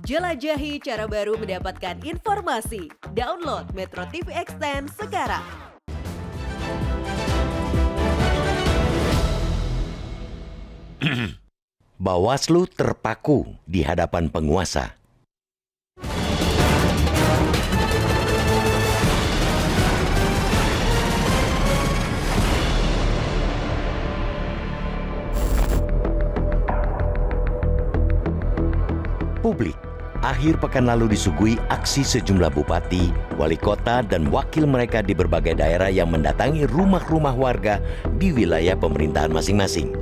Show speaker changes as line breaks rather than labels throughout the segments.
Jelajahi cara baru mendapatkan informasi. Download Metro TV Extend sekarang.
Bawaslu terpaku di hadapan penguasa. Publik akhir pekan lalu disuguhi aksi sejumlah bupati, wali kota, dan wakil mereka di berbagai daerah yang mendatangi rumah-rumah warga di wilayah pemerintahan masing-masing.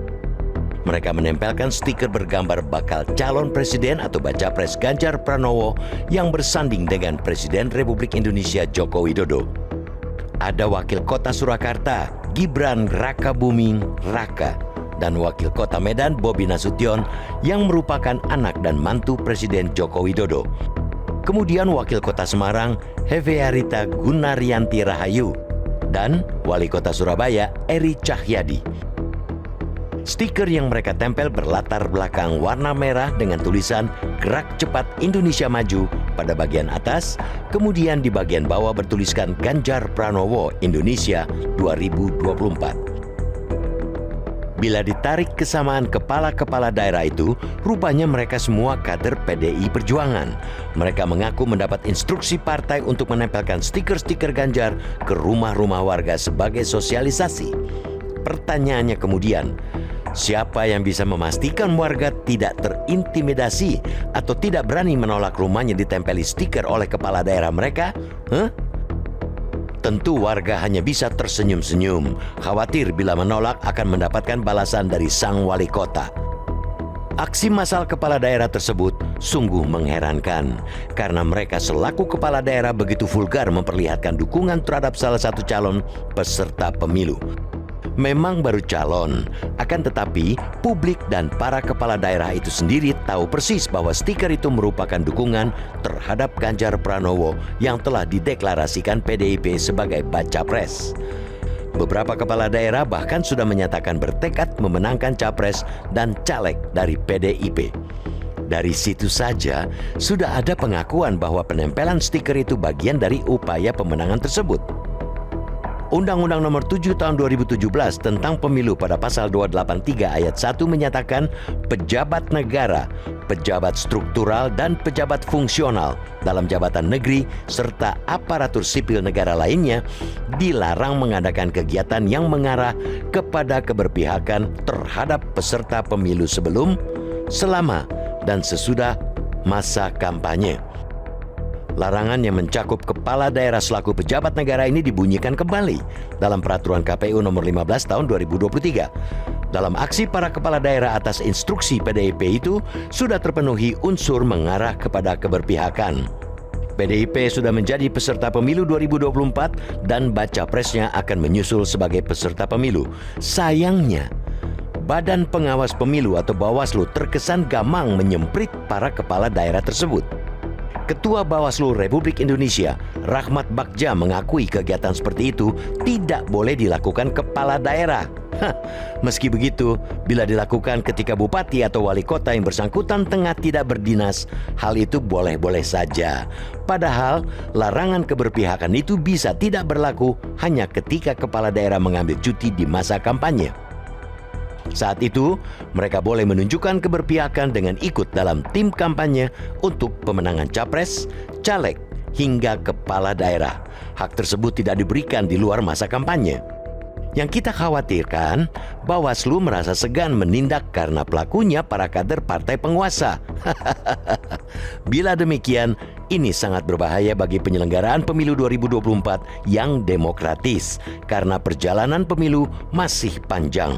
Mereka menempelkan stiker bergambar bakal calon presiden atau baca pres Ganjar Pranowo yang bersanding dengan Presiden Republik Indonesia Joko Widodo. Ada wakil kota Surakarta, Gibran Rakabuming Raka, dan wakil kota Medan Bobi Nasution yang merupakan anak dan mantu Presiden Joko Widodo. Kemudian wakil kota Semarang Hevearita Gunaryanti Rahayu dan wali kota Surabaya Eri Cahyadi. Stiker yang mereka tempel berlatar belakang warna merah dengan tulisan Gerak Cepat Indonesia Maju pada bagian atas, kemudian di bagian bawah bertuliskan Ganjar Pranowo Indonesia 2024. Bila ditarik kesamaan kepala-kepala daerah itu, rupanya mereka semua kader PDI Perjuangan. Mereka mengaku mendapat instruksi partai untuk menempelkan stiker-stiker Ganjar ke rumah-rumah warga sebagai sosialisasi. Pertanyaannya kemudian, siapa yang bisa memastikan warga tidak terintimidasi atau tidak berani menolak rumahnya ditempeli stiker oleh kepala daerah mereka? Tentu warga hanya bisa tersenyum-senyum, khawatir bila menolak akan mendapatkan balasan dari sang wali kota. Aksi massal kepala daerah tersebut sungguh mengherankan, karena mereka selaku kepala daerah begitu vulgar memperlihatkan dukungan terhadap salah satu calon peserta pemilu. Memang baru calon, akan tetapi publik dan para kepala daerah itu sendiri tahu persis bahwa stiker itu merupakan dukungan terhadap Ganjar Pranowo yang telah dideklarasikan PDIP sebagai baca pres. Beberapa kepala daerah bahkan sudah menyatakan bertekad memenangkan capres dan caleg dari PDIP. Dari situ saja sudah ada pengakuan bahwa penempelan stiker itu bagian dari upaya pemenangan tersebut. Undang-Undang Nomor 7 Tahun 2017 tentang Pemilu pada pasal 283 ayat 1 menyatakan pejabat negara, pejabat struktural, dan pejabat fungsional dalam jabatan negeri serta aparatur sipil negara lainnya dilarang mengadakan kegiatan yang mengarah kepada keberpihakan terhadap peserta pemilu sebelum, selama, dan sesudah masa kampanye. Larangan yang mencakup kepala daerah selaku pejabat negara ini dibunyikan kembali dalam Peraturan KPU Nomor 15 Tahun 2023. Dalam aksi para kepala daerah atas instruksi PDIP itu sudah terpenuhi unsur mengarah kepada keberpihakan. PDIP sudah menjadi peserta pemilu 2024 dan baca presnya akan menyusul sebagai peserta pemilu. Sayangnya, Badan Pengawas Pemilu atau Bawaslu terkesan gamang menyemprit para kepala daerah tersebut. Ketua Bawaslu Republik Indonesia, Rahmat Bagja, mengakui kegiatan seperti itu tidak boleh dilakukan kepala daerah. Meski begitu, bila dilakukan ketika bupati atau wali kota yang bersangkutan tengah tidak berdinas, hal itu boleh-boleh saja. Padahal, larangan keberpihakan itu bisa tidak berlaku hanya ketika kepala daerah mengambil cuti di masa kampanye. Saat itu, mereka boleh menunjukkan keberpihakan dengan ikut dalam tim kampanye untuk pemenangan capres, caleg, hingga kepala daerah. Hak tersebut tidak diberikan di luar masa kampanye. Yang kita khawatirkan, Bawaslu merasa segan menindak karena pelakunya para kader partai penguasa. Bila demikian, ini sangat berbahaya bagi penyelenggaraan pemilu 2024 yang demokratis, karena perjalanan pemilu masih panjang.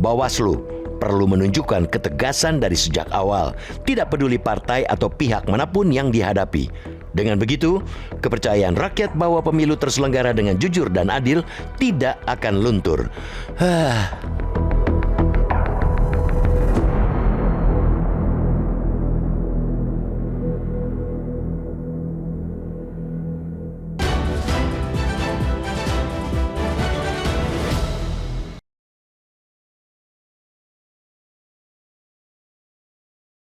Bawaslu perlu menunjukkan ketegasan dari sejak awal, tidak peduli partai atau pihak manapun yang dihadapi. Dengan begitu, kepercayaan rakyat bahwa pemilu terselenggara dengan jujur dan adil tidak akan luntur.